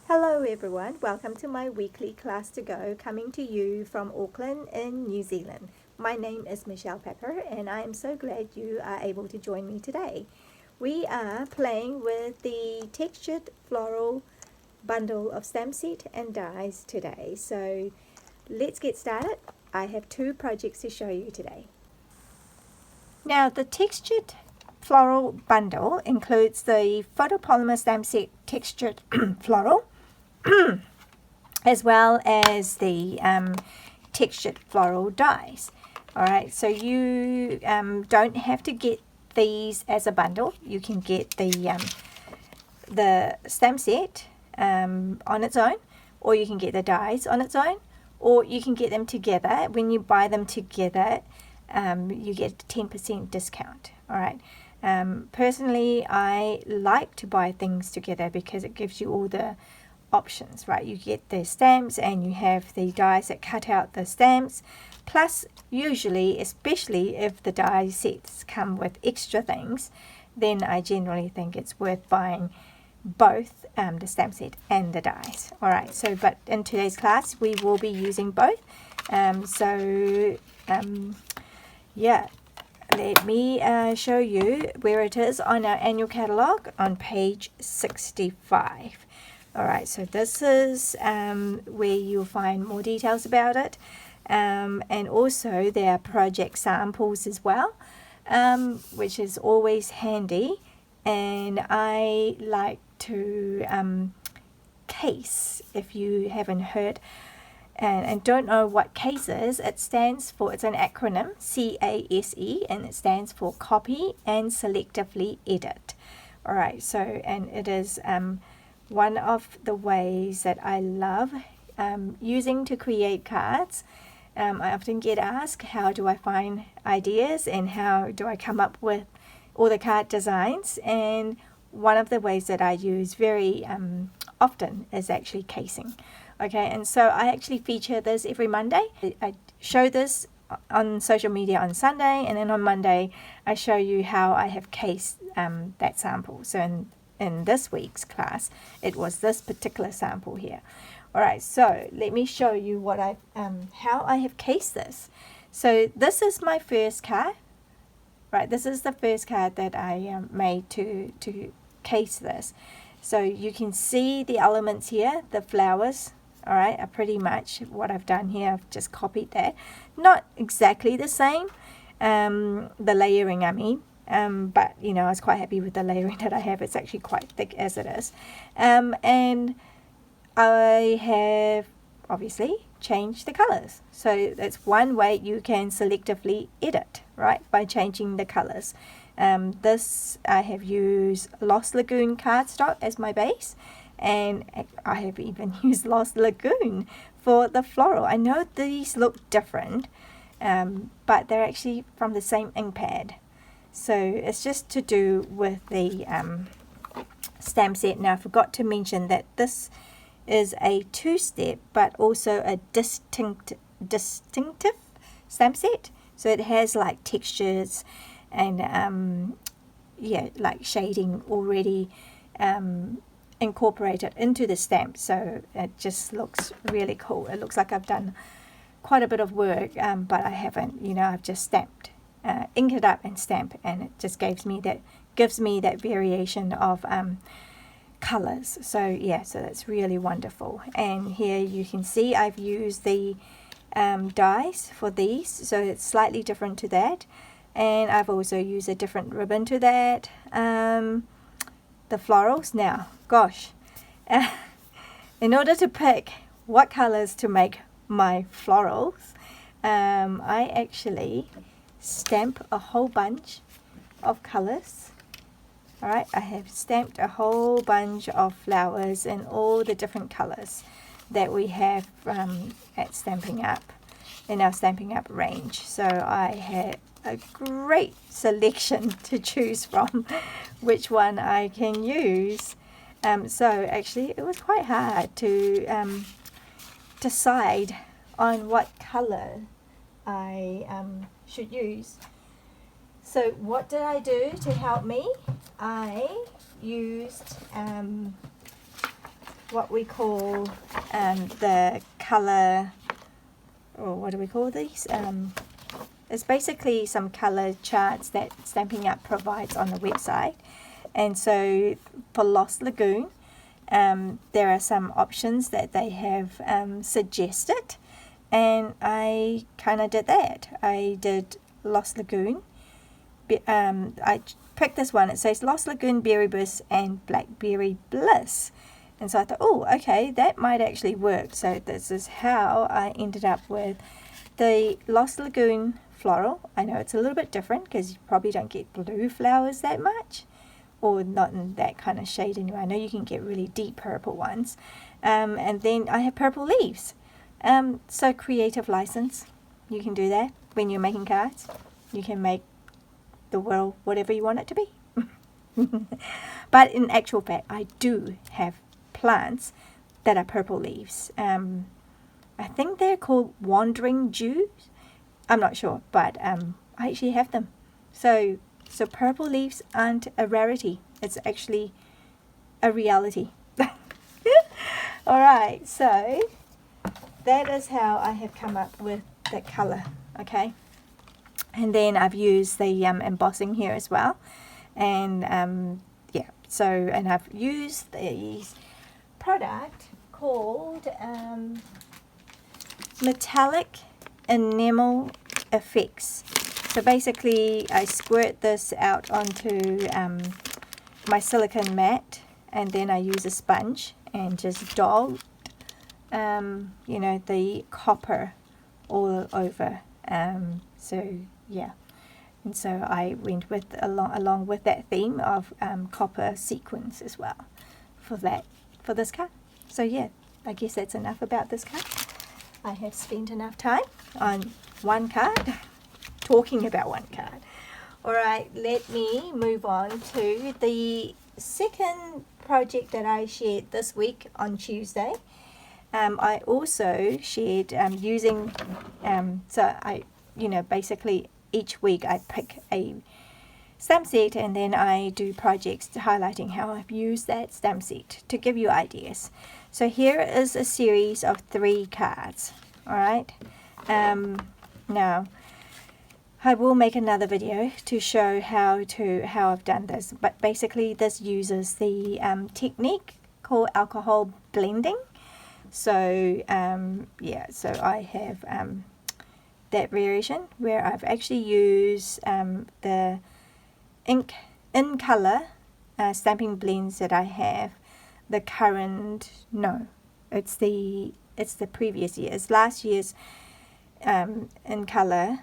Hello everyone, welcome to my weekly class to go, coming to you from Auckland in New Zealand. My name is Michelle Pepper and I am so glad you are able to join me today. We are playing with the Textured Floral Bundle of stamp set and dies today. So let's get started. I have two projects to show you today. Now the Textured Floral Bundle includes the photopolymer stamp set Textured Floral as well as the textured floral dies. Alright, so you don't have to get these as a bundle. You can get the stamp set on its own, or you can get the dies on its own, or you can get them together. When you buy them together, you get a 10% discount. Alright. Personally, I like to buy things together because it gives you all the options, right? You get the stamps and you have the dies that cut out the stamps, plus usually, especially if the die sets come with extra things, then I generally think it's worth buying both the stamp set and the dies. Alright, so but in today's class we will be using both. Yeah, let me show you where it is on our annual catalogue on page 65. Alright, so this is where you'll find more details about it, and also there are project samples as well, which is always handy. And I like to case, if you haven't heard and don't know what CASE is, it stands for, it's an acronym, CASE, and it stands for Copy and Selectively Edit. Alright, so, and it is one of the ways that I love using to create cards. I often get asked, how do I find ideas and how do I come up with all the card designs? And one of the ways that I use very often is actually casing. Okay, and so I actually feature this every Monday. I show this on social media on Sunday, and then on Monday I show you how I have cased that sample. So in this week's class, it was this particular sample here. Alright, so let me show you what how I have cased this. So this is my first card. Right, this is the first card that I made to case this. So you can see the elements here, the flowers, alright, are pretty much what I've done here. I've just copied that. Not exactly the same, the layering I mean. But you know, I was quite happy with the layering that I have. It's actually quite thick as it is, and I have obviously changed the colors. So that's one way you can selectively edit, right, by changing the colors. This I have used Lost Lagoon cardstock as my base, and I have even used Lost Lagoon for the floral. I know these look different, but they're actually from the same ink pad. So it's just to do with the stamp set. Now I forgot to mention that this is a two-step but also a distinctive stamp set. So it has like textures and yeah, like shading already incorporated into the stamp. So it just looks really cool. It looks like I've done quite a bit of work, but I haven't. You know, I've just stamped. Ink it up and stamp, and it just gives me that variation of colors. So yeah, so that's really wonderful. And here you can see I've used the dies for these, so it's slightly different to that. And I've also used a different ribbon to that. The florals, now gosh, in order to pick what colors to make my florals, I actually stamp a whole bunch of colors. Alright, I have stamped a whole bunch of flowers in all the different colors that we have at Stampin' Up, in our Stampin' Up range. So I had a great selection to choose from which one I can use. So actually it was quite hard to decide on what color I should use. So what did I do to help me? I used what we call the color, or what do we call these? It's basically some color charts that Stampin' Up provides on the website. And so for Lost Lagoon, there are some options that they have suggested, and I kind of did that. I did Lost Lagoon. I picked this one. It says Lost Lagoon, Berry Bliss, and Blackberry Bliss. And so I thought, oh, okay, that might actually work. So this is how I ended up with the Lost Lagoon floral. I know it's a little bit different because you probably don't get blue flowers that much, or not in that kind of shade anyway. I know you can get really deep purple ones. And then I have purple leaves. So creative license. You can do that when you're making cards. You can make the world whatever you want it to be. But in actual fact, I do have plants that are purple leaves. I think they're called Wandering Dews. I'm not sure, but I actually have them. So purple leaves aren't a rarity. It's actually a reality. Alright, so that is how I have come up with the colour, okay? And then I've used the embossing here as well. And yeah, so, and I've used these product called Metallic Enamel Effects. So basically I squirt this out onto my silicone mat, and then I use a sponge and just dot you know, the copper all over. So yeah, and so I went with along with that theme of copper sequins as well for this card. So yeah, I guess that's enough about this card. I have spent enough time on one card, talking about one card. Alright, let me move on to the second project that I shared this week on Tuesday. I also shared using, so I, you know, basically each week I pick a stamp set and then I do projects highlighting how I've used that stamp set to give you ideas. So here is a series of 3 cards. Alright, now I will make another video to show how I've done this, but basically this uses the technique called alcohol blending. So yeah, so I have that variation where I've actually used the ink in color stamping blends that I have. The current, no, it's the previous year. It's last year's in color,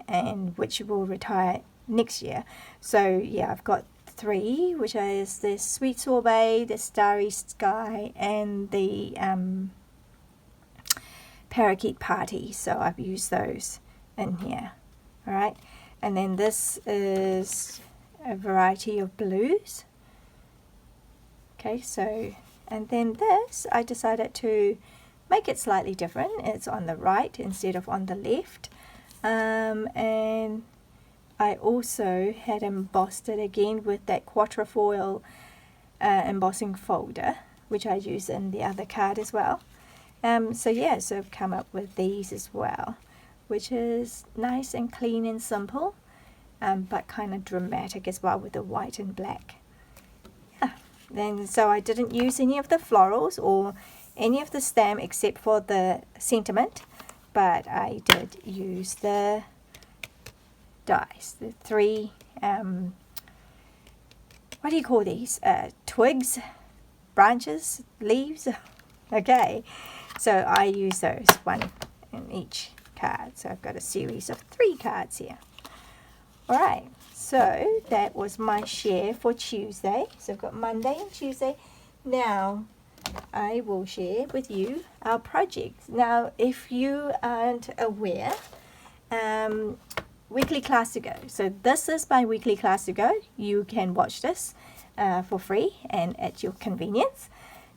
and which will retire next year. So yeah, I've got 3, which is the Sweet Sorbet, the Starry Sky, and the Parakeet Party. So I've used those in here. Alright, and then this is a variety of blues. Okay, so, and then this, I decided to make it slightly different. It's on the right instead of on the left. And I also had embossed it again with that quatrefoil embossing folder, which I use in the other card as well. So yeah, so I've come up with these as well, which is nice and clean and simple, but kind of dramatic as well with the white and black. Yeah, and so I didn't use any of the florals or any of the stamp except for the sentiment, but I did use the dies, the 3 what do you call these, twigs, branches, leaves. Okay, so I use those, 1 in each card. So I've got a series of 3 cards here. Alright, so that was my share for Tuesday. So I've got Monday and Tuesday. Now I will share with you our projects. Now if you aren't aware, weekly class to go. So this is my weekly class to go. You can watch this for free and at your convenience.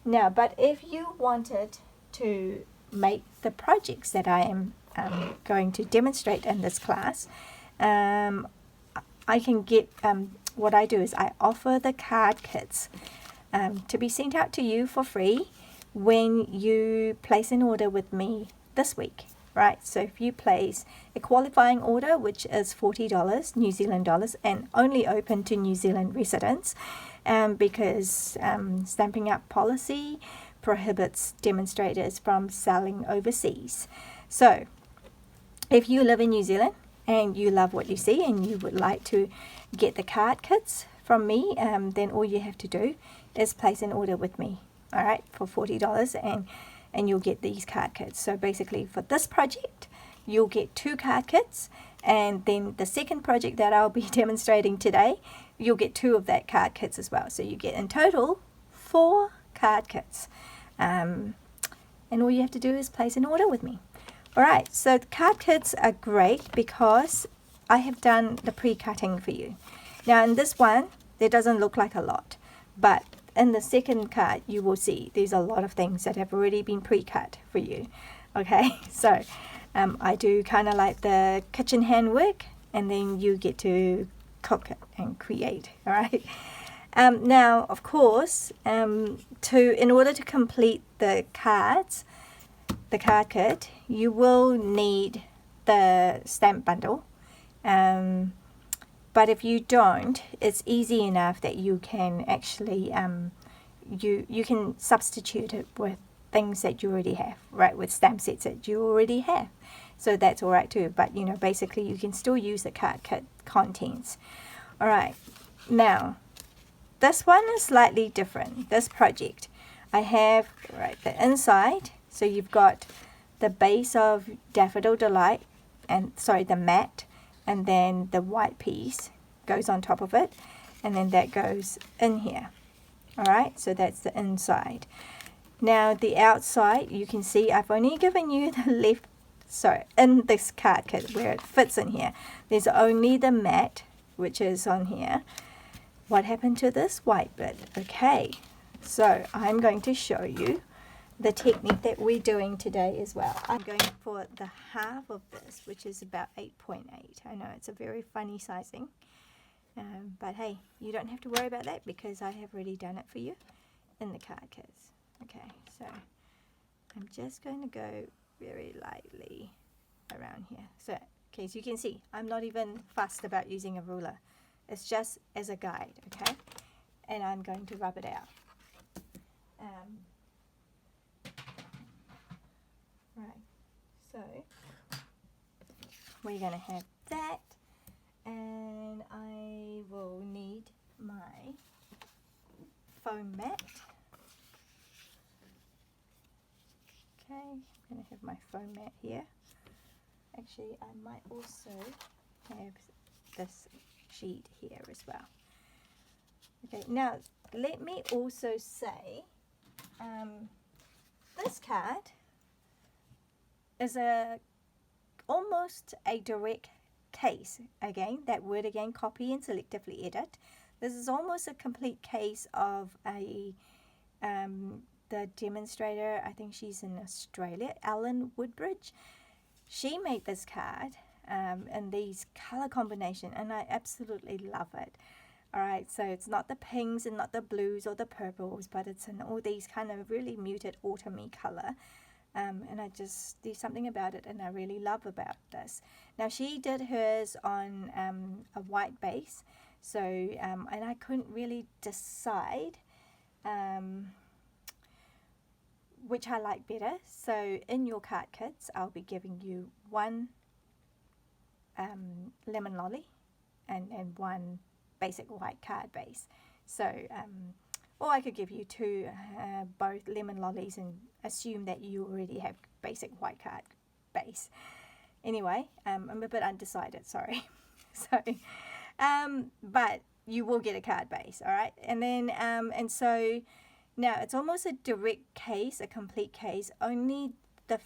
Now, but if you wanted to make the projects that I am going to demonstrate in this class, I can get, what I do is I offer the card kits to be sent out to you for free. when you place an order with me this week, right? So if you place a qualifying order, which is $40 New Zealand dollars, and only open to New Zealand residents, because Stampin' Up policy prohibits demonstrators from selling overseas. So if you live in New Zealand and you love what you see and you would like to get the card kits from me, then all you have to do is place an order with me, all right, for $40, and you'll get these card kits. So basically for this project, you'll get 2 card kits, and then the second project that I'll be demonstrating today, you'll get 2 of that card kits as well. So you get in total 4 card kits. And all you have to do is place an order with me. Alright, so the card kits are great because I have done the pre-cutting for you. Now in this one, there doesn't look like a lot, but in the second card, you will see there's a lot of things that have already been pre-cut for you. Okay, so I do kind of like the kitchen handwork, and then you get to cook it and create, alright? Now, of course, in order to complete the cards, the card kit, you will need the stamp bundle. But if you don't, it's easy enough that you can actually you can substitute it with things that you already have, right? With stamp sets that you already have. So that's all right too. But basically you can still use the card kit contents. All right. Now, this one is slightly different. This project, I have the inside. So you've got the base of Daffodil Delight, and the matte, and then the white piece goes on top of it, and then that goes in here. Alright, so that's the inside. Now the outside, you can see I've only given you the in this card kit where it fits in here. There's only the matte, which is on here. What happened to this white bit? Okay, so I'm going to show you the technique that we're doing today as well. I'm going for the half of this, which is about 8.8. I know it's a very funny sizing, but hey, you don't have to worry about that because I have already done it for you in the card kits. Okay, so I'm just going to go very lightly around here. So, okay, so you can see I'm not even fussed about using a ruler. It's just as a guide, okay? And I'm going to rub it out. Right, so we're going to have that, and I will need my foam mat. Okay, I'm going to have my foam mat here. Actually, I might also have this sheet here as well. Okay, now let me also say this card is almost a direct case. Again, that word again, copy and selectively edit. This is almost a complete case of the demonstrator. I think she's in Australia, Ellen Woodbridge. She made this card in these color combination, and I absolutely love it. Alright, so it's not the pinks and not the blues or the purples, but it's in all these kind of really muted autumny color. And there's something about it and I really love about this. Now she did hers on a white base, so and I couldn't really decide which I like better. So in your card kits, I'll be giving you one lemon lolly and one basic white card base. So or I could give you 2 both lemon lollies and assume that you already have basic white card base. Anyway, I'm a bit undecided, sorry. So, but you will get a card base, all right? And then, and so now it's almost a direct case, a complete case. Only the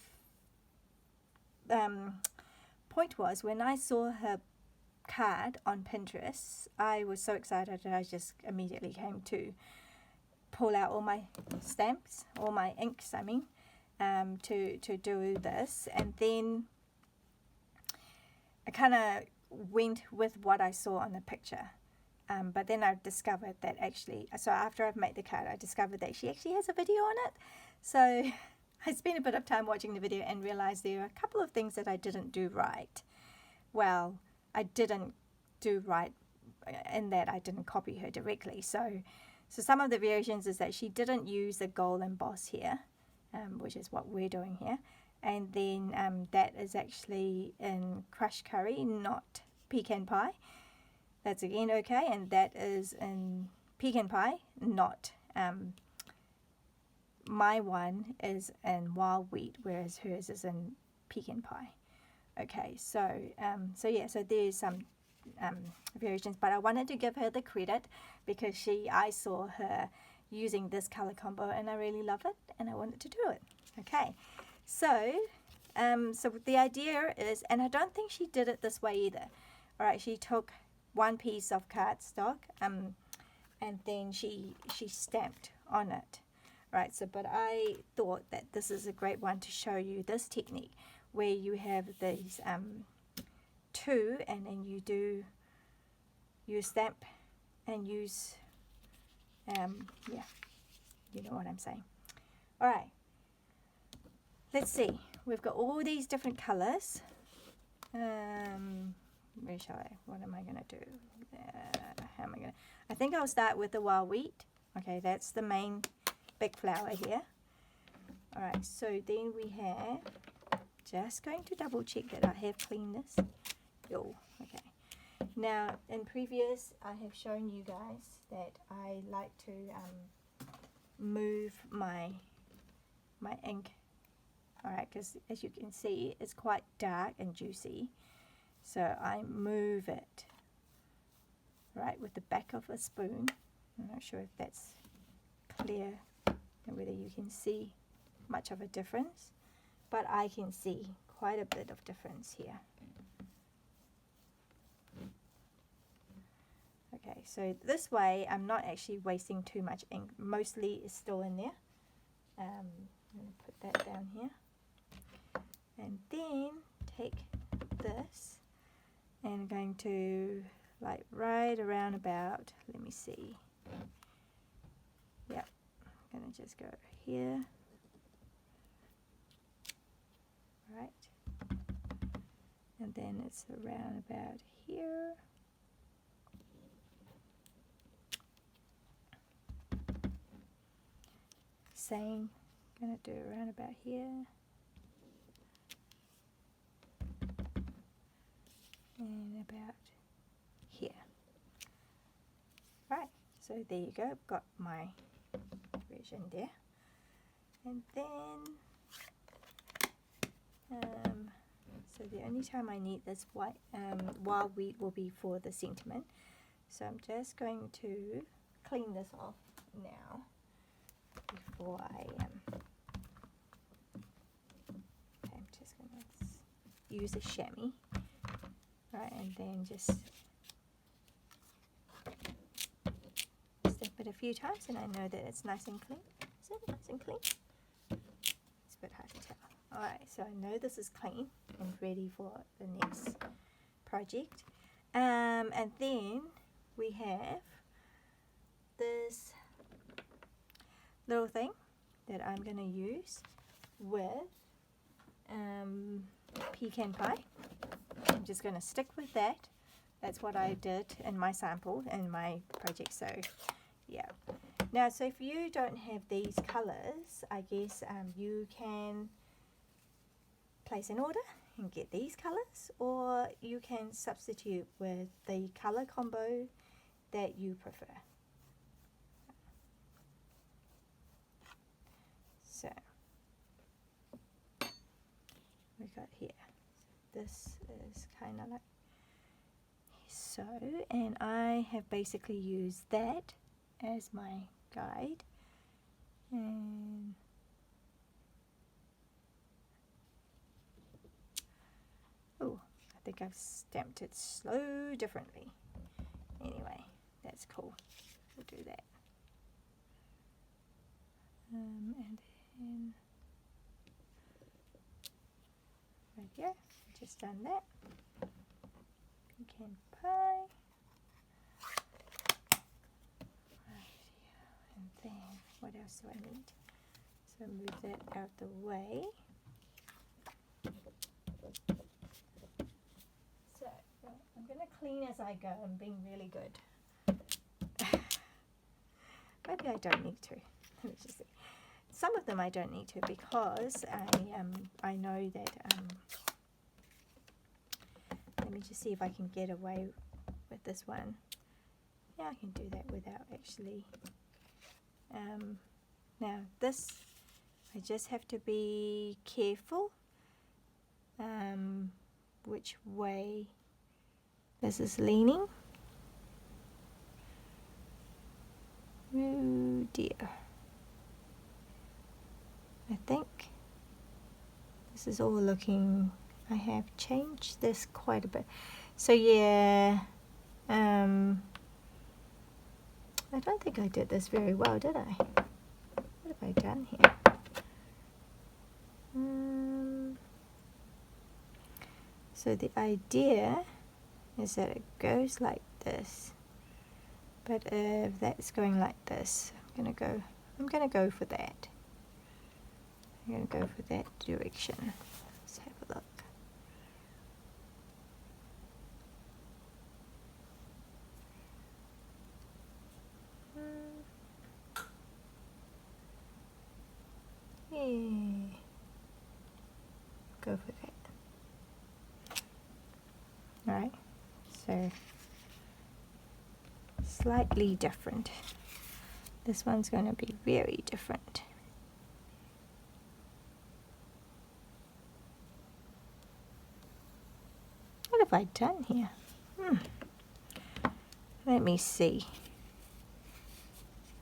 point was when I saw her card on Pinterest, I was so excited that I just immediately came to pull out all my stamps, all my inks, I mean, to do this. And then I kind of went with what I saw on the picture. But then I discovered that actually, so after I've made the card, I discovered that she actually has a video on it. So I spent a bit of time watching the video and realized there are a couple of things that I didn't do right. Well, I didn't do right in that I didn't copy her directly. So some of the variations is that she didn't use the gold emboss here, which is what we're doing here. And then that is actually in crushed curry, not pecan pie. That's again okay. And that is in pecan pie, not my one is in wild wheat, whereas hers is in pecan pie. Okay, so so there's some variations, but I wanted to give her the credit because I saw her using this color combo and I really love it and I wanted to do it. Okay, so the idea is, and I don't think she did it this way either. All right, she took one piece of cardstock and then she stamped on it. Right, so but I thought that this is a great one to show you this technique where you have these two and then you stamp and use yeah, you know what I'm saying. All right, let's see, we've got all these different colors. Where shall I, what am I gonna do? How am I gonna, I think I'll start with the wild wheat. Okay, that's the main big flower here. All right, so then we have, just going to double check that I have cleaned this. Oh, okay. Now in previous I have shown you guys that I like to move my ink. All right, because as you can see it's quite dark and juicy, so I move it right with the back of a spoon. I'm not sure if that's clear and whether you can see much of a difference, but I can see quite a bit of difference here. Okay, so this way I'm not actually wasting too much ink. Mostly is still in there. I'm going to put that down here and then take this and I'm going to, like, right around about, let me see, yep, I'm going to just go here, right, and then it's around about here, same, going to do around about here, and about here. Right, so there you go, I've got my version there. And then so the only time I need this white wild wheat will be for the sentiment. So I'm just going to clean this off now before I okay, I'm just going to use a chamois. Right, and then just stamp it a few times and I know that it's nice and clean. Is it nice and clean? It's a bit hard to tell. Alright, so I know this is clean and ready for the next project. And then we have this little thing that I'm going to use with pecan pie. I'm just going to stick with that. That's what I did in my sample in my project. So yeah. Now, so if you don't have these colors, I guess you can place an order and get these colors, or you can substitute with the color combo that you prefer. So we got here. This is kind of like so, and I have basically used that as my guide, and oh, I think I've stamped it so differently. Anyway, that's cool. We'll do that. And then right here, just done that. Pecan pie. Right here. And then what else do I need? So So move that out the way. So I'm going to clean as I go. I'm being really good. Maybe I don't need to. Let me just see. Some of them I don't need to because I know that. Let me just see if I can get away with this one. Yeah, I can do that without actually. Now this, I just have to be careful which way this is leaning. Oh dear. I think this is all looking, I have changed this quite a bit. So yeah, I don't think I did this very well, did I? What have I done here? So the idea is that it goes like this, but if that's going like this, I'm gonna go for that. I'm gonna go for that direction. Let's have a look. Yeah. Go for that. Alright, so slightly different. This one's going to be very different. What have I done here? Let me see.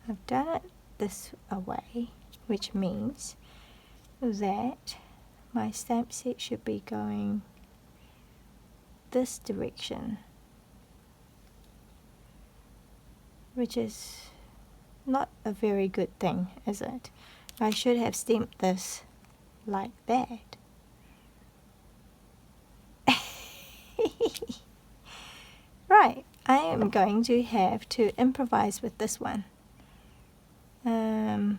I've done it this way, which means that my stamp set should be going this direction, which is not a very good thing, is it? I should have stamped this like that. Right, I am going to have to improvise with this one. Yep,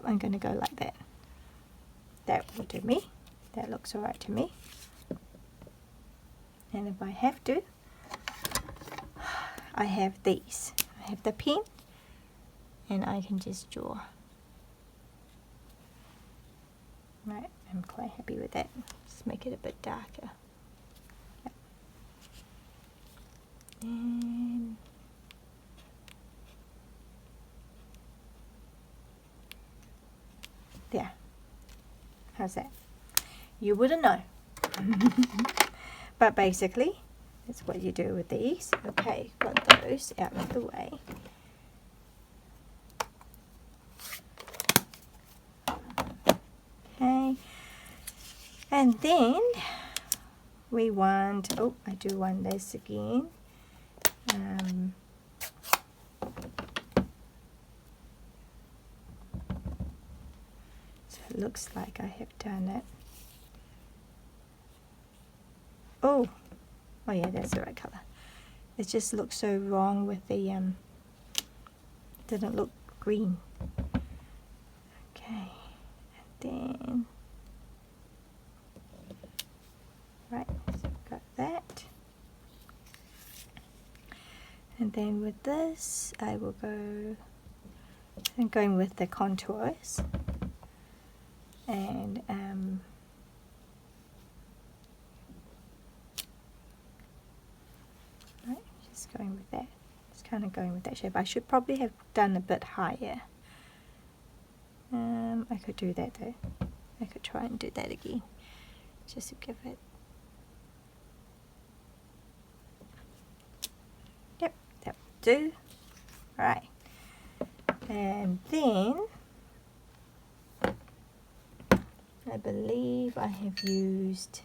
I'm going to go like that. That will do me. That looks alright to me. And if I have to, I have these. I have the pen, and I can just draw. Right, I'm quite happy with that. Just make it a bit darker. Yep. And there. How's that? You wouldn't know. But basically, that's what you do with these. Okay, got those out of the way. Okay, and then we want, oh, I do want this again. So it looks like I have done it. Oh yeah, that's the right color. It just looks so wrong with the didn't look green. Okay, and then right, so I've got that. And then with this, I will go. I'm going with the contours, and right, just going with that. Just kind of going with that shape. I should probably have done a bit higher. I could do that though. I could try and do that again, just to give it. Yep, that will do. Right, and then I believe I have used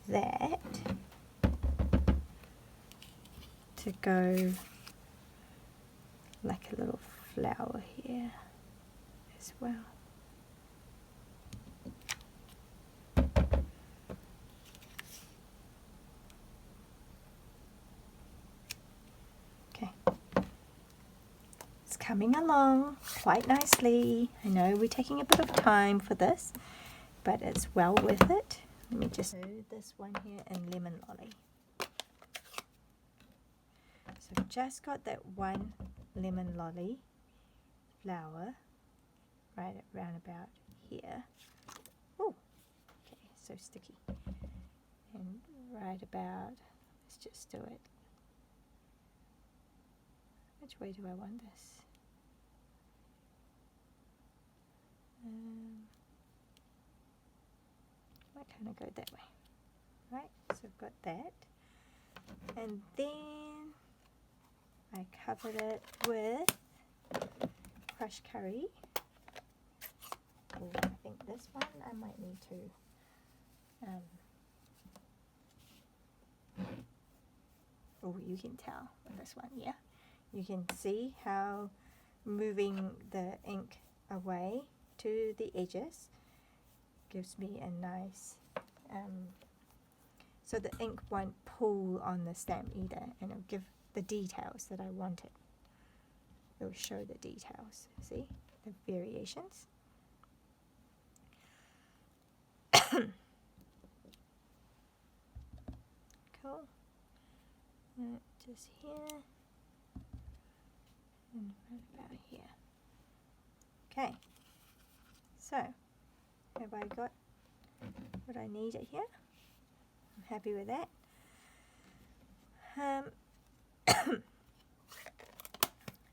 that to go like a little flower here as well. coming along quite nicely. I know we're taking a bit of time for this, but it's well worth it. Let me just do this one here in Lemon Lolly. So I've just got that one Lemon Lolly flower right around about here. Oh, okay, so sticky. And right about, let's just do it. Which way do I want this? I kind of go that way. Right, so I've got that. And then I covered it with crushed curry. Oh, I think this one I might need to oh, you can tell with this one, yeah. You can see how moving the ink away to the edges gives me a nice, so the ink won't pull on the stamp either, and it'll give the details that I wanted. It'll show the details, see, the variations. Cool. Just here and right about here. Okay, so have I got what I need here? I'm happy with that.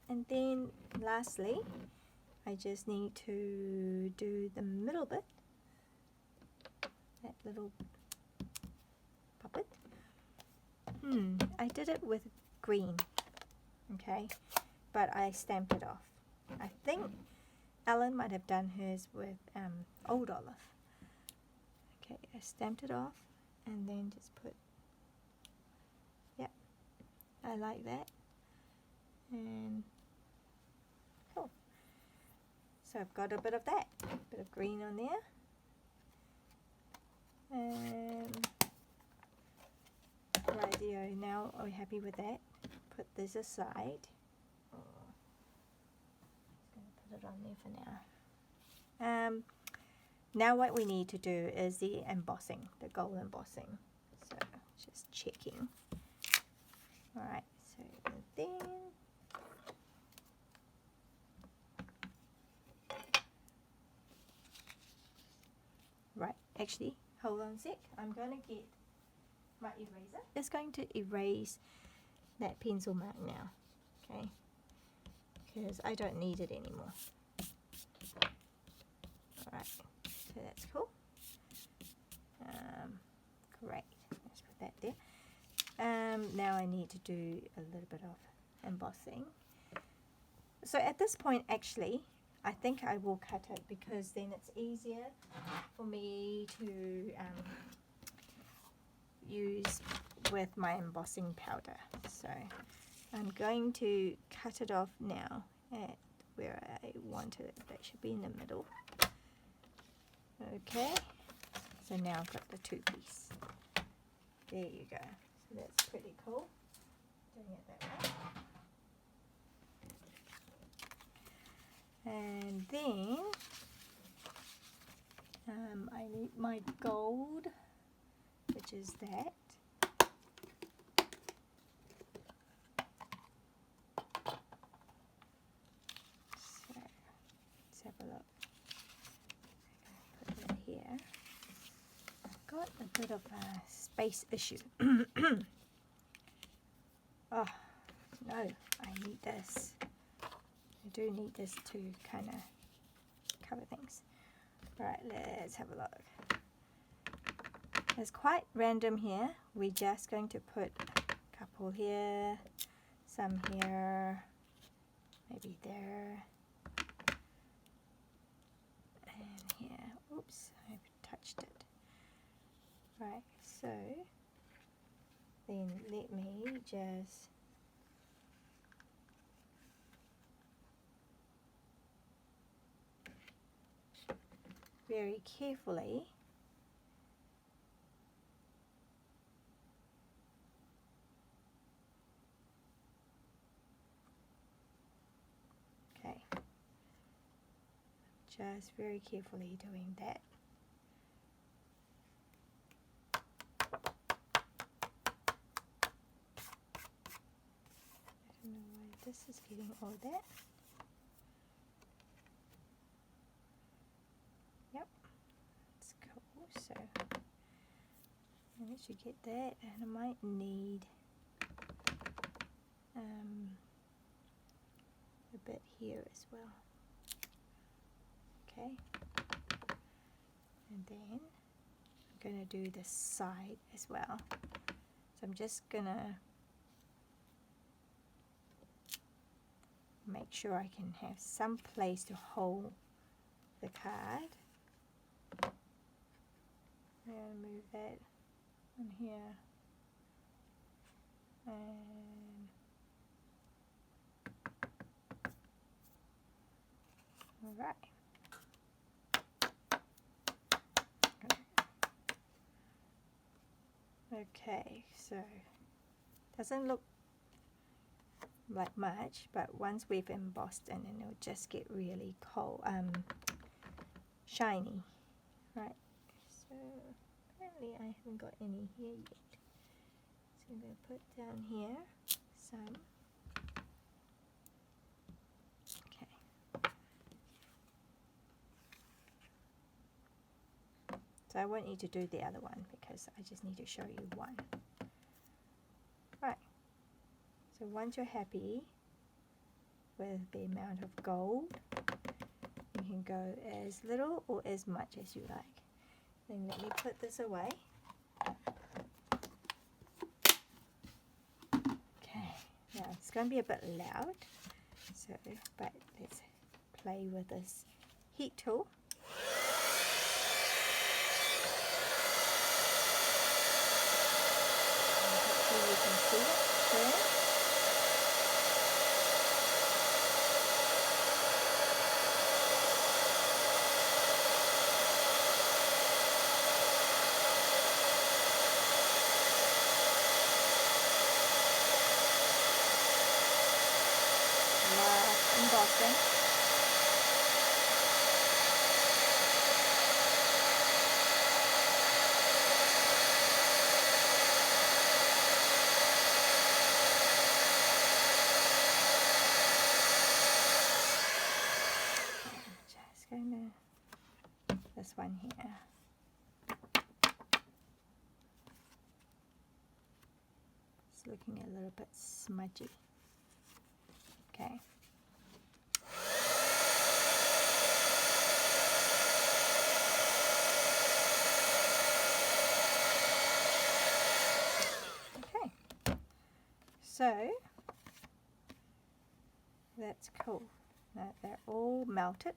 And then lastly, I just need to do the middle bit, that little puppet. I did it with green, okay, but I stamped it off. I think Ellen might have done hers with Old Olive. Okay, I stamped it off and then just put, yep, I like that. And cool. So I've got a bit of that, bit of green on there. And rightio, now are we happy with that? Put this aside. Just going to put it on there for now. Now what we need to do is the embossing, the gold embossing. So just checking. Alright, so then right, actually, hold on a sec. I'm going to get my eraser. It's going to erase that pencil mark now, okay? Because I don't need it anymore. Alright, so that's cool. Great, let's put that there. Now I need to do a little bit of embossing. So at this point, actually, I think I will cut it because then it's easier for me to use with my embossing powder. So I'm going to cut it off now at where I want it. That should be in the middle. Okay, so now I've got the two piece. There you go. So that's pretty cool. Doing it that way. And then I need my gold, which is that. So let's have a look. Put that here. I've got a bit of a space issue. Oh no, I need this. I do need this to kind of cover things. Right, let's have a look. It's quite random here. We're just going to put a couple here, some here, maybe there, and here. Oops, I've touched it. Right, so then let me just very carefully Just very carefully doing that. I don't know why this is getting all that. Yep, that's cool. So once you get that, and I might need a bit here as well. Okay, and then I'm going to do this side as well. So I'm just going to make sure I can have some place to hold the card. I'm going to move that on here, and all right. Okay, so doesn't look like much, but once we've embossed in, and it'll just get really cold, shiny, right? So apparently I haven't got any here yet, so I'm going to put down here some. Okay, so I won't need to do the other one because I just need to show you one. Right, so once you're happy with the amount of gold, you can go as little or as much as you like. Then let me put this away. Okay, now it's going to be a bit loud, so but let's play with this heat tool. And hopefully you can see it there. Embossing. Just going to this one here. It's looking a little bit smudgy. Okay. So that's cool. Now they're all melted,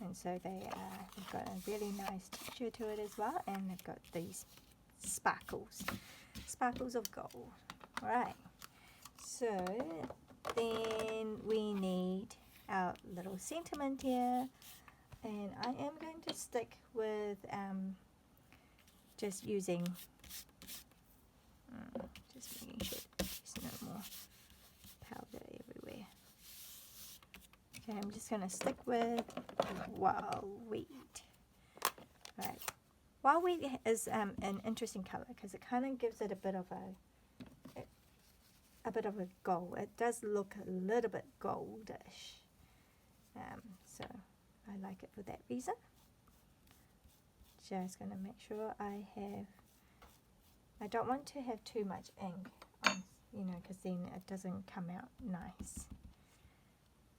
and so they've got a really nice texture to it as well, and they've got these sparkles of gold. All right, so then we need our little sentiment here, and I am going to stick with just using just making sure there's no more powder everywhere. Okay, I'm just going to stick with wild wheat. Right, wild wheat is an interesting color because it kind of gives it a bit of a gold. It does look a little bit goldish, so I like it for that reason. Just going to make sure I don't want to have too much ink on, because then it doesn't come out nice.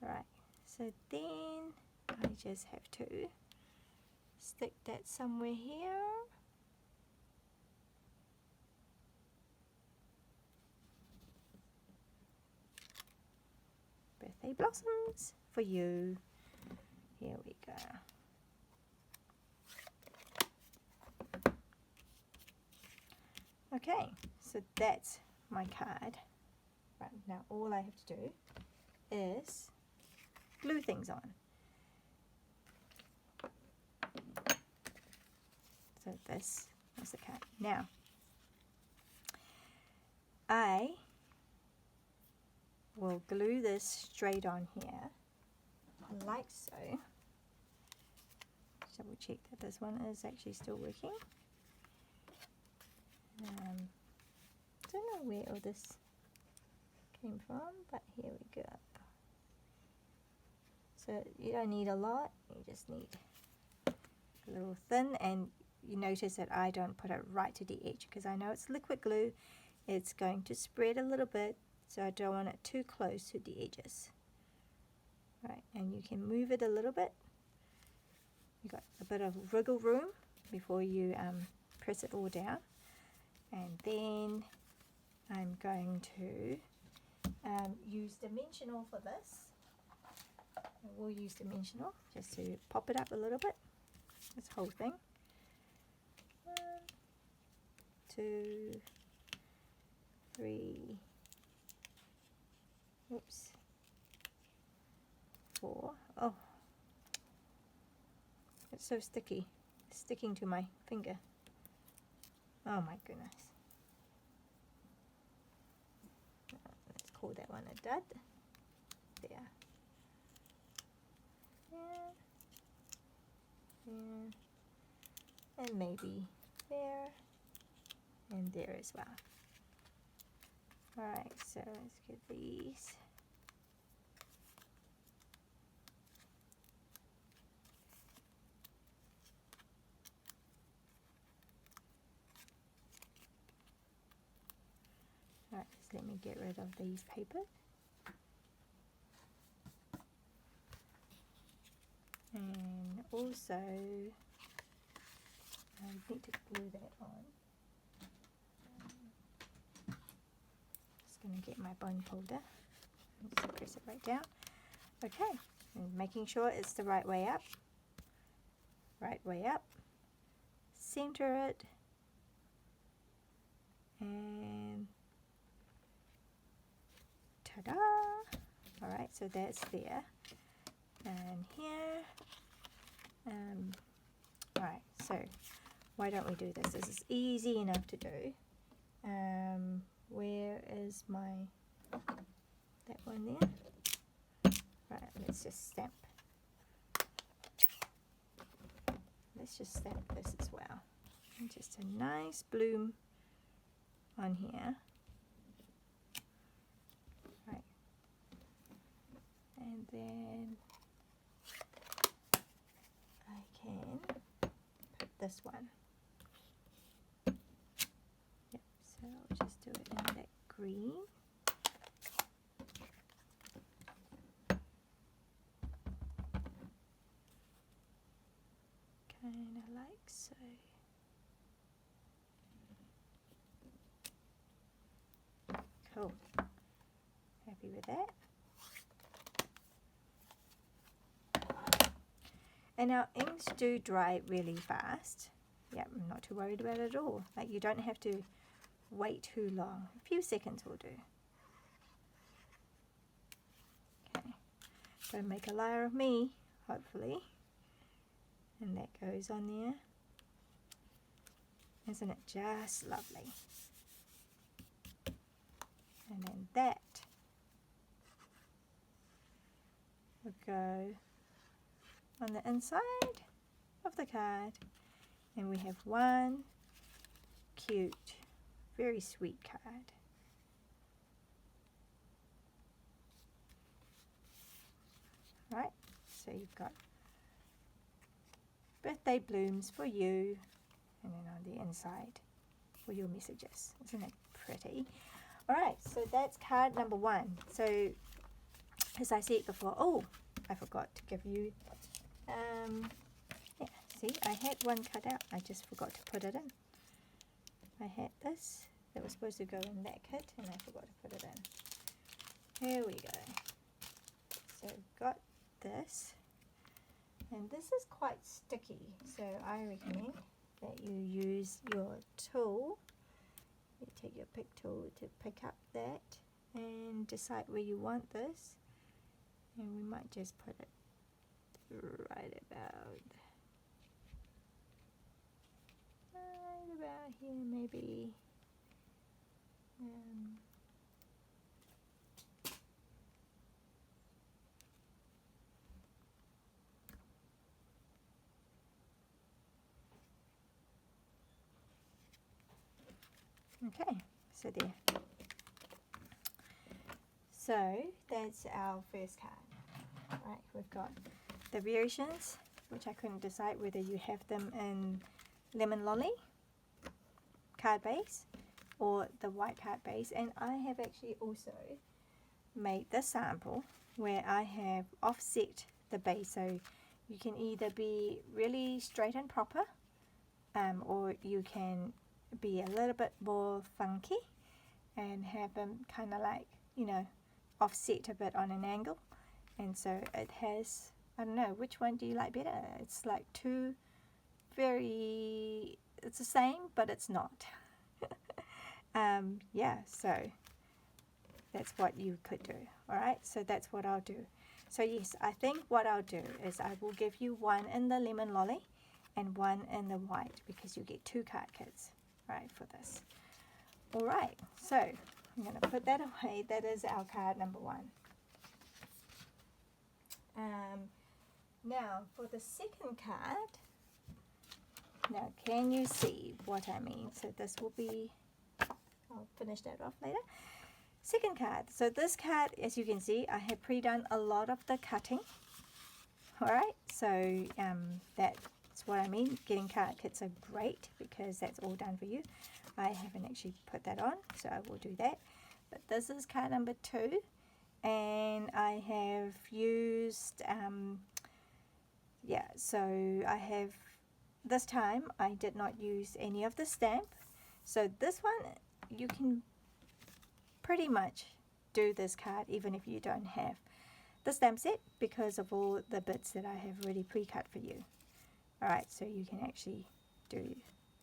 Right, so then I just have to stick that somewhere here. Birthday blossoms for you. Here we go. Okay, so that's my card. Right, now all I have to do is glue things on. So this is the card. Now, I will glue this straight on here, like so. check that this one is actually still working. Don't know where all this came from, but here we go. So you don't need a lot, you just need a little thin, and you notice that I don't put it right to the edge because I know it's liquid glue. It's going to spread a little bit, so I don't want it too close to the edges. Right, and you can move it a little bit. You got a bit of wiggle room before you press it all down. And then I'm going to use dimensional for this. We'll use dimensional just to pop it up a little bit, this whole thing. 1, 2, 3, oops, 4. Oh, it's so sticky, it's sticking to my finger. Oh my goodness. Let's call that one a dud. There. There. There. And maybe there. And there as well. Alright, so let's get these. Alright, just let me get rid of these papers. And also, I need to glue that on. Just going to get my bone folder and just press it right down. Okay, and making sure it's the right way up. Right way up. Center it. And ta-da! Alright, so that's there. And here. Alright, so why don't we do this? This is easy enough to do. Where is my, that one there? Right, let's just stamp. Let's just stamp this as well. And just a nice bloom on here. Right. And then I can put this one. Yep, so I'll just do it in that green. Kind of like so. Cool. Happy with that. And our inks do dry really fast. Yeah, I'm not too worried about it at all. Like, you don't have to wait too long. A few seconds will do. Okay. Gonna make a layer of me, hopefully. And that goes on there. Isn't it just lovely? And then that will go on the inside of the card. And we have one cute, very sweet card. Right, so you've got birthday blooms for you, and then on the inside for your messages. Isn't it pretty? Alright, so that's card number 1. So, as I said before, oh, I forgot to give you, yeah, see, I had one cut out, I just forgot to put it in. I had this that was supposed to go in that kit, and I forgot to put it in. Here we go. So, got this, and this is quite sticky, so I recommend that you use your tool. You take your pick tool to pick up that and decide where you want this, and we might just put it right about here, maybe. Okay, so there. So that's our first card. Right, we've got the variations, which I couldn't decide whether you have them in lemon lolly card base or the white card base. And I have actually also made this sample where I have offset the base, so you can either be really straight and proper, or you can be a little bit more funky and have them kind of like, you know, offset a bit on an angle. And so it has, I don't know, which one do you like better? It's like two very, it's the same but it's not. Yeah, so that's what you could do. Alright, so that's what I'll do. So yes, I think what I'll do is I will give you one in the lemon lolly and one in the white, because you get 2 card kits, right, for this. Alright, so I'm going to put that away. That is our card number 1. Now for the second card, now can you see what I mean? So this will be, I'll finish that off later. Second card. So this card, as you can see, I have pre-done a lot of the cutting. Alright, so that's what I mean. Getting card kits are great because that's all done for you. I haven't actually put that on, so I will do that. But this is card number 2, and I have used, yeah, so I have, this time I did not use any of the stamp. So this one, you can pretty much do this card even if you don't have the stamp set, because of all the bits that I have already pre-cut for you. Alright, so you can actually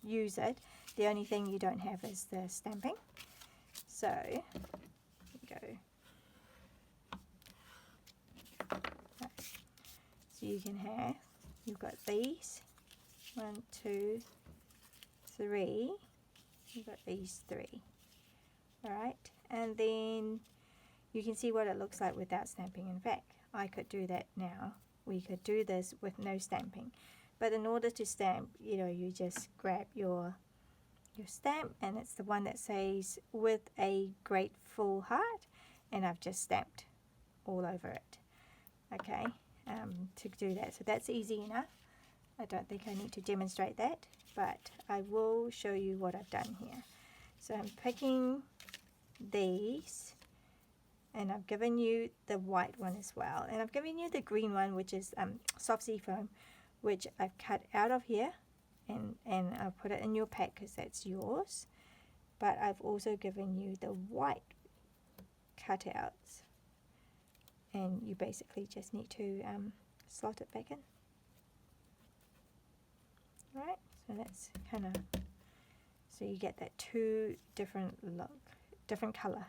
use it. The only thing you don't have is the stamping. So, here we go. Right. So you can have, you've got these, 1, 2, 3, you've got these 3. Alright, and then you can see what it looks like without stamping. In fact, I could do that now. We could do this with no stamping. But in order to stamp, you know, you just grab your stamp, and it's the one that says with a grateful heart, and I've just stamped all over it. Okay, to do that. So that's easy enough. I don't think I need to demonstrate that, but I will show you what I've done here. So I'm picking these, and I've given you the white one as well, and I've given you the green one, which is soft sea foam, which I've cut out of here, and I'll put it in your pack because that's yours. But I've also given you the white cutouts, and you basically just need to slot it back in. Right, so that's kind of, so you get that 2 different look, different color.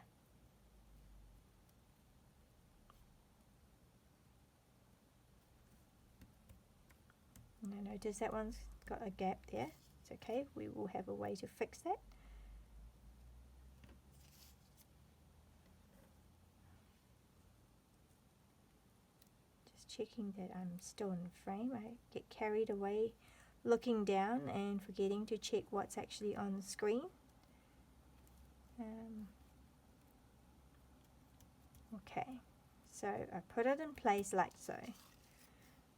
And I notice that one's got a gap there. It's okay, we will have a way to fix that. Just checking that I'm still in frame. I get carried away looking down and forgetting to check what's actually on the screen. Okay, so I put it in place like so.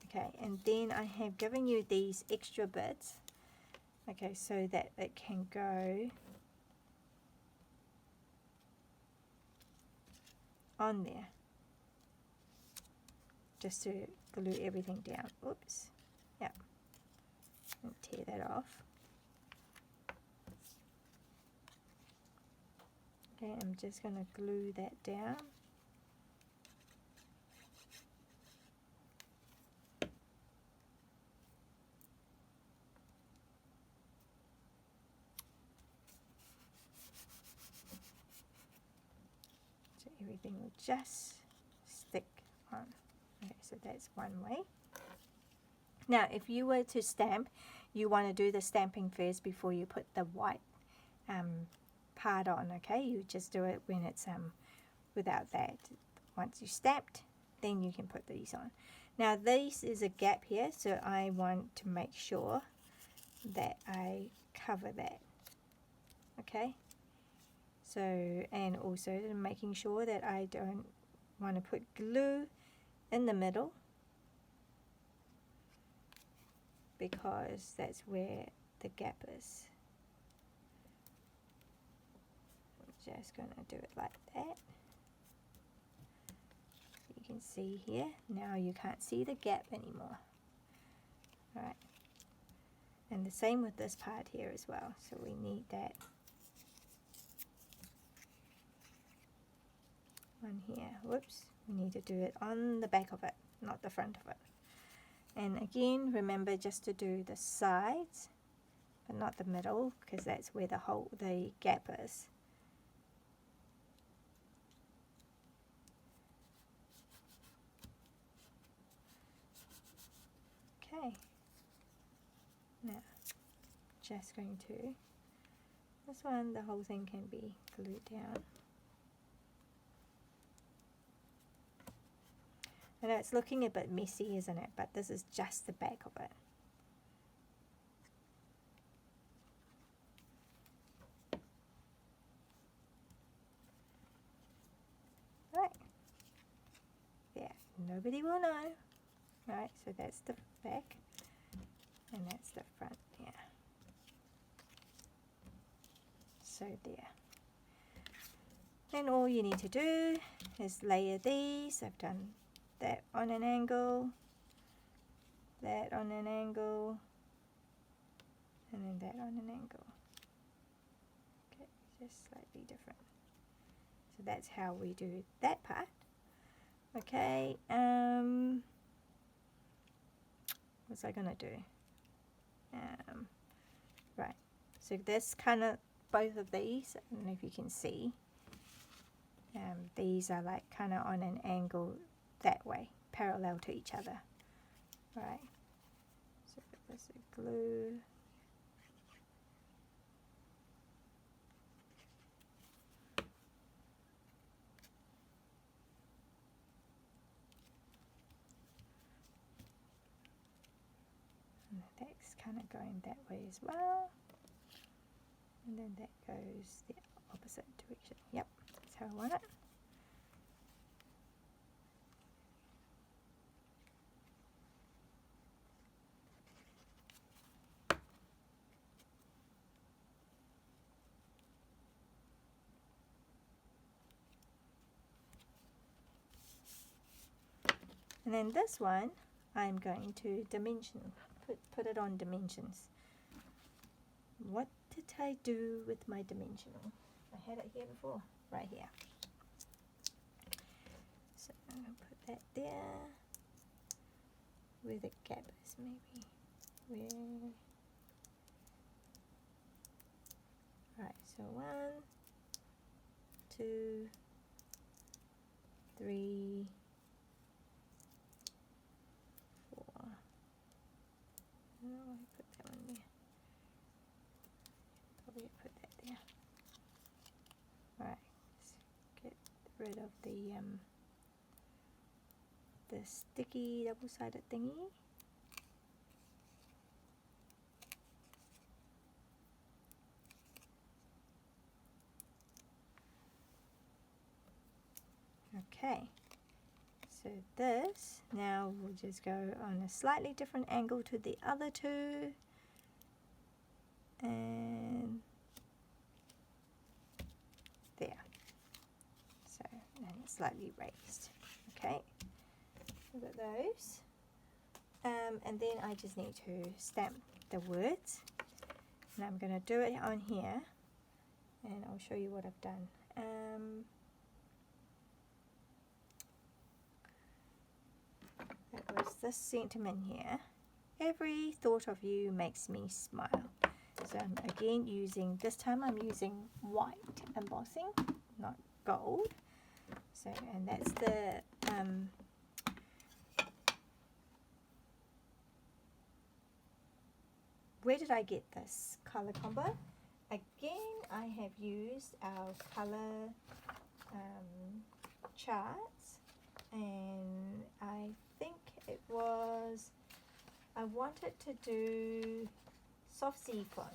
Okay, and then I have given you these extra bits, okay, so that it can go on there, just to glue everything down. Oops, yep, and tear that off. Okay, I'm just going to glue that down. So everything will just stick on. Okay, so that's one way. Now, if you were to stamp, you want to do the stamping first before you put the white part on, okay? You just do it when it's without that. Once you stamped, then you can put these on. Now, this is a gap here, so I want to make sure that I cover that, okay? So, and also making sure that I don't want to put glue in the middle, because that's where the gap is. I'm just going to do it like that. You can see here, now you can't see the gap anymore. Alright, and the same with this part here as well, so we need that on here. Whoops, we need to do it on the back of it, not the front of it. And again, remember just to do the sides, but not the middle, because that's where the gap is. Okay, now just going to, this one, the whole thing can be glued down. I know it's looking a bit messy, isn't it? But this is just the back of it. Right. There. Nobody will know. Right, so that's the back. And that's the front there. So there. Then all you need to do is layer these. I've done that on an angle, that on an angle, and then that on an angle. Okay, just slightly different. So that's how we do that part. Okay, what's I gonna do? Right, so this kind of, both of these, I don't know if you can see, these are like kind of on an angle that way, parallel to each other. Right, so put this glue. And that's kind of going that way as well. And then that goes the opposite direction. Yep, that's how I want it. And then this one, I'm going to dimension, put it on dimensions. What did I do with my dimensional? I had it here before, right here. So I'm going to put that there, where the gap is maybe. Where? Right, so 1, 2, 3, 4. Oh, I put that one there. Probably put that there. Alright, let's get rid of the sticky double-sided thingy. Okay, so this, now we'll just go on a slightly different angle to the other two, and there. So, and it's slightly raised. Okay, look at those. And then I just need to stamp the words, and I'm going to do it on here, and I'll show you what I've done. That was this sentiment here. Every thought of you makes me smile. So I'm again using, this time I'm using white embossing, not gold. So, and that's the where did I get this color combo? Again, I have used our color charts, and I think it was, I wanted to do soft sea foam.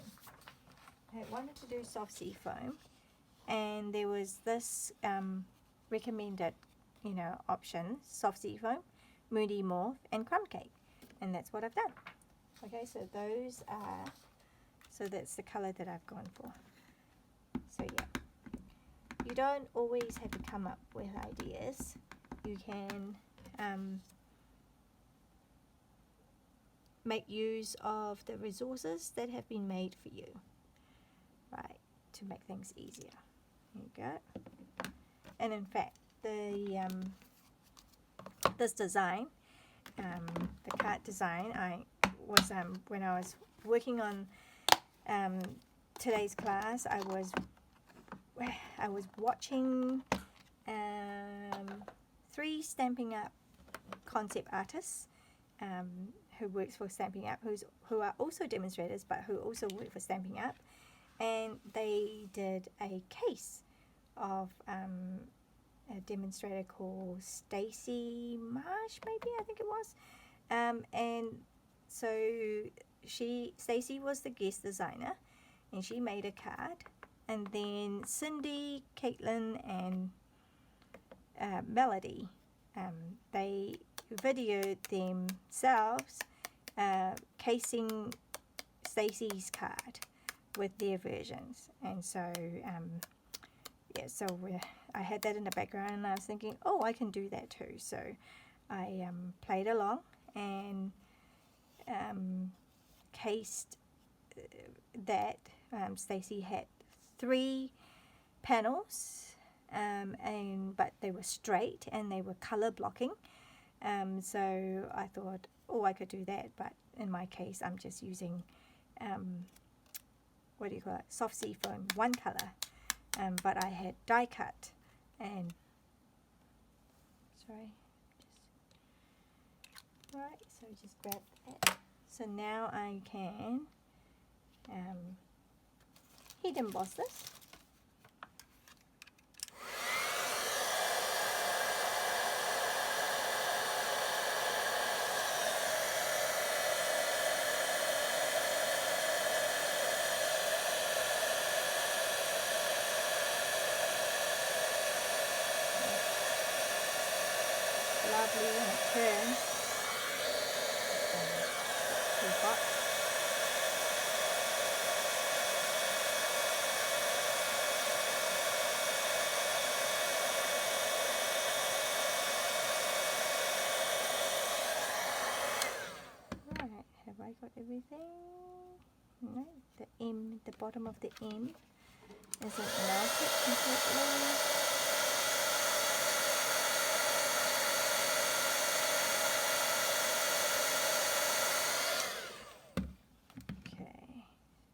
I wanted to do soft sea foam, and there was this recommended, you know, option: soft seafoam, moody morph, and crumb cake, and that's what I've done. Okay, so those are, so that's the color that I've gone for. So yeah, you don't always have to come up with ideas. You can make use of the resources that have been made for you, right, to make things easier. There you go. And in fact, the this design, the card design, I was when I was working on today's class, I was watching 3 Stampin' Up concept artists who works for Stampin' Up, who are also demonstrators, but who also work for Stampin' Up, and they did a case of a demonstrator called Stacy Marsh, maybe, I think it was, and so Stacy was the guest designer, and she made a card, and then Cindy, Caitlin, and Melody, they videoed themselves casing Stacy's card with their versions, and so yeah, so I had that in the background, and I was thinking, oh, I can do that too. So I played along and cased that. Stacy had 3 panels, but they were straight and they were color blocking. So I thought, oh, I could do that, but in my case, I'm just using what do you call it? Soft seafoam, one color. But I had die cut and sorry, right. So just grab that. So now I can heat emboss this. Lovely when it turns. Too hot. Right, have I got everything? No, the bottom of the M isn't melted completely.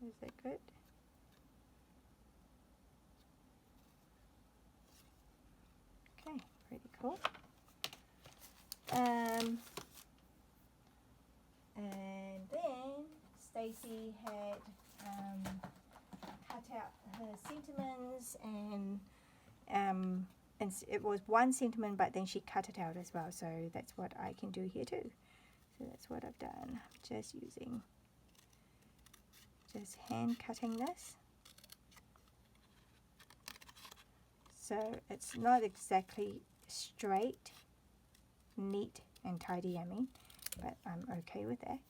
Is that good? Okay, pretty cool. And then Stacy had cut out her sentiments, and it was 1 sentiment, but then she cut it out as well. So that's what I can do here too. So that's what I've done. Just hand cutting this. So it's not exactly straight, neat and tidy, I mean, but I'm okay with that.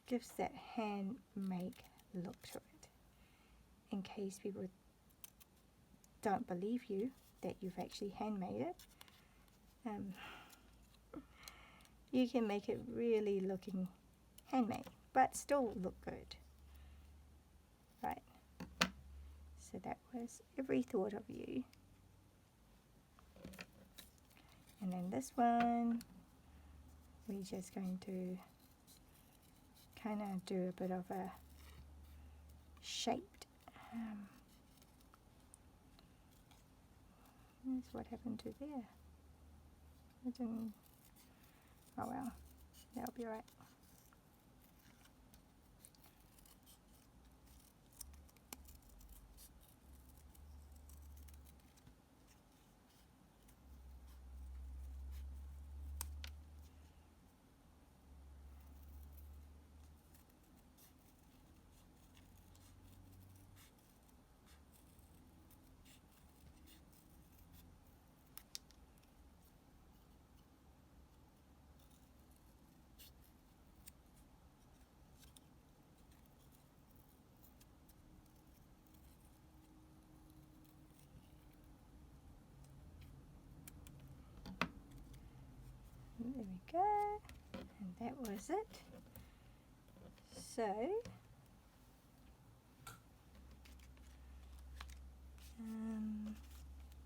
Gives that handmade look to it, in case people don't believe you that you've actually handmade it. You can make it really looking handmade, but still look good, right? So that was every thought of you. And then this one, we're just going to kind of do a bit of a shaped. That's what happened to there. I didn't. Oh well, that'll be alright. go. And that was it. So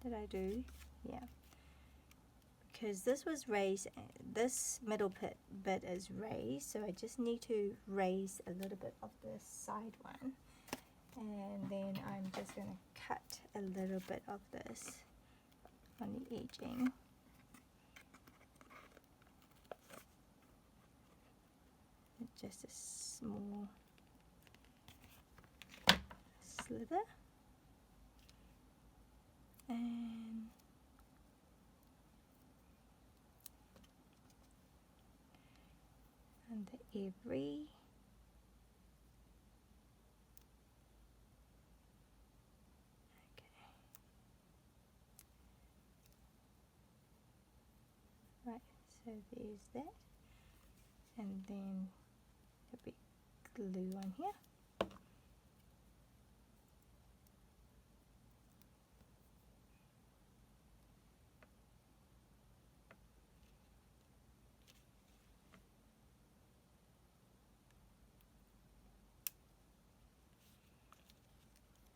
did I do? Yeah. Because this was raised, this middle bit is raised, so I just need to raise a little bit of the side one. And then I'm just going to cut a little bit of this on the edging. Just a small slither. And under every right, so there's that, and then a bit glue on here.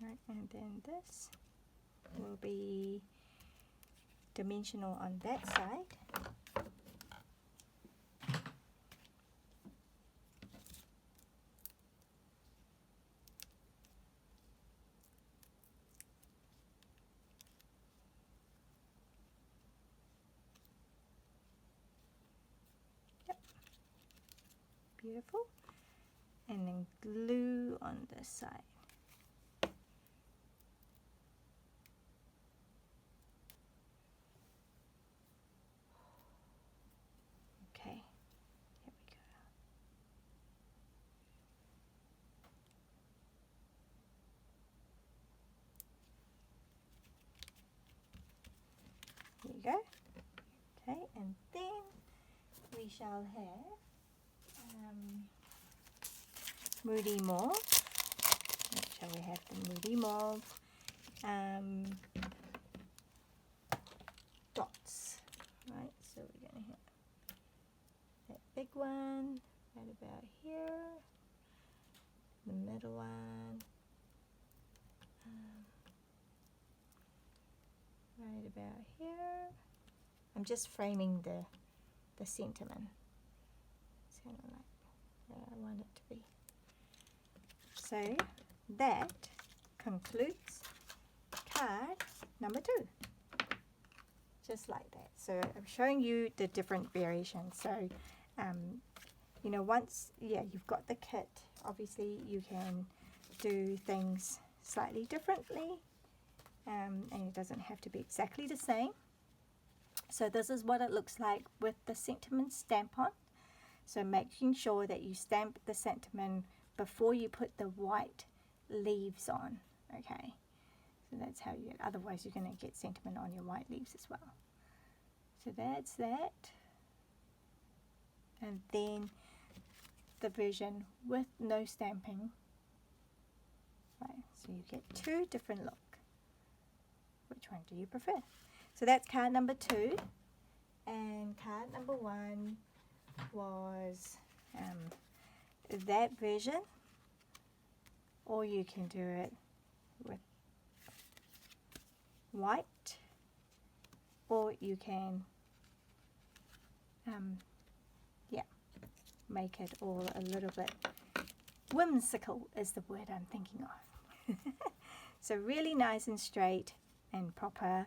Right, and then this will be dimensional on that side. Yep, beautiful. And then glue on this side. Okay, here we go. Here you go. Okay, and then we shall have Moody Mauve. Shall we have the Moody Mauve dots? Right, so we're going to have that big one right about here, the middle one right about here. I'm just framing the sentiment. It's kind of like where I want it to be. So that concludes card number 2. Just like that. So I'm showing you the different variations. So you know, once you've got the kit, obviously you can do things slightly differently, and it doesn't have to be exactly the same. So this is what it looks like with the sentiment stamp on. So making sure that you stamp the sentiment before you put the white leaves on. Okay, so that's how you get, otherwise you're going to get sentiment on your white leaves as well. So that's that. And then the version with no stamping. Right, so you get 2 different look. Which one do you prefer? So that's card number 2, and card number 1 was that version, or you can do it with white, or you can make it all a little bit whimsical is the word I'm thinking of. So really nice and straight and proper,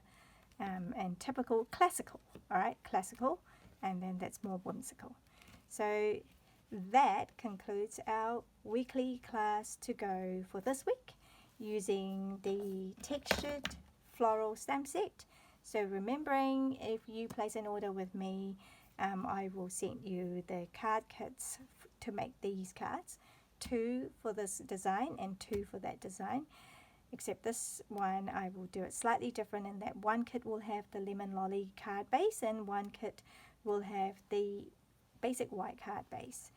and typical classical. All right, classical, and then that's more whimsical. So that concludes our weekly class to go for this week using the Textured Floral Stamp Set. So remembering, if you place an order with me, I will send you the card kits to make these cards, 2 for this design and 2 for that design. Except this one I will do it slightly different in that one kit will have the lemon lolly card base and one kit will have the basic white card base.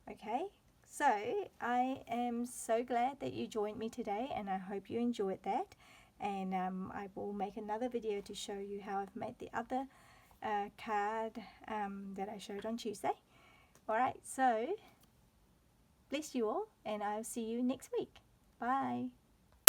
Okay, so I am so glad that you joined me today, and I hope you enjoyed that. And I will make another video to show you how I've made the other card that I showed on Tuesday. Alright, so bless you all, and I'll see you next week. Bye.